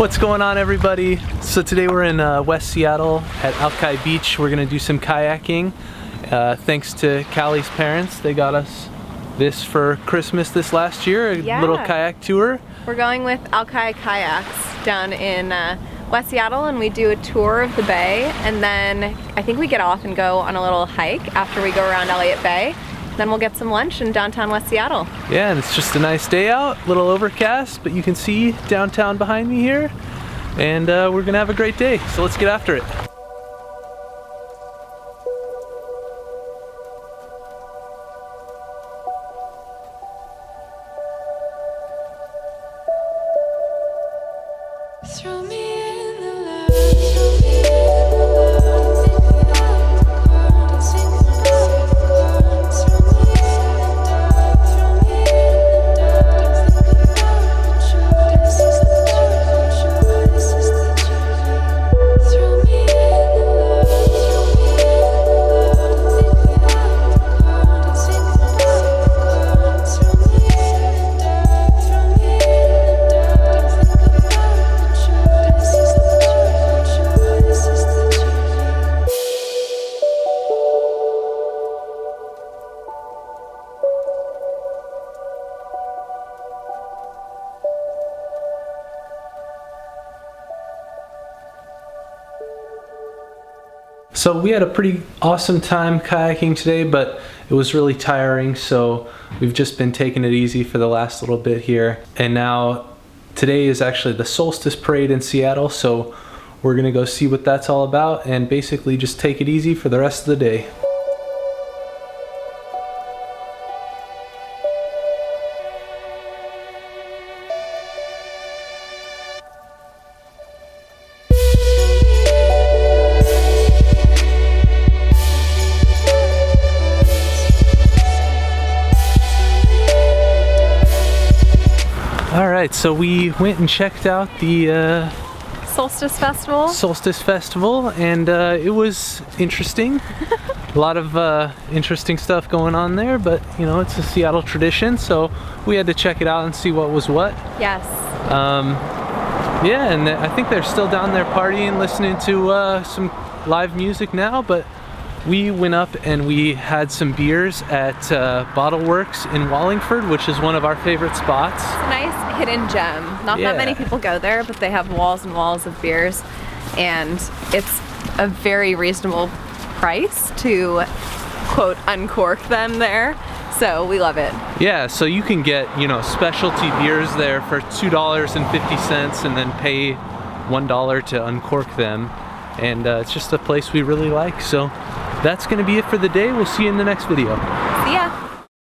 What's going on, everybody? So today we're in West Seattle at Alkai Beach. We're gonna do some kayaking. Thanks to Callie's parents, they got us this for Christmas this last year, a little kayak tour. We're going with Alkai Kayaks down in West Seattle, and we do a tour of the bay, and then I think we get off and go on a little hike after we go around Elliott Bay. Then we'll get some lunch in downtown West Seattle. Yeah, and it's just a nice day out, a little overcast, but you can see downtown behind me here, and we're gonna have a great day, so let's get after it. So we had a pretty awesome time kayaking today, but it was really tiring, so we've just been taking it easy for the last little bit here. And now today is actually the Solstice Parade in Seattle, so we're gonna go see what that's all about and basically just take it easy for the rest of the day. Alright, so we went and checked out the Solstice Festival. Solstice Festival, and it was interesting. A lot of interesting stuff going on there, but you know, it's a Seattle tradition, so we had to check it out and see what was what. Yes. Yeah, and I think they're still down there partying, listening to some live music now, but we went up and we had some beers at Bottleworks in Wallingford, which is one of our favorite spots. It's a nice hidden gem. Not that many people go there, but they have walls and walls of beers, and it's a very reasonable price to, quote, uncork them there. So we love it. Yeah, so you can get, you know, specialty beers there for $2.50 and then pay $1 to uncork them. And it's just a place we really like. So that's gonna be it for the day. We'll see you in the next video. See ya.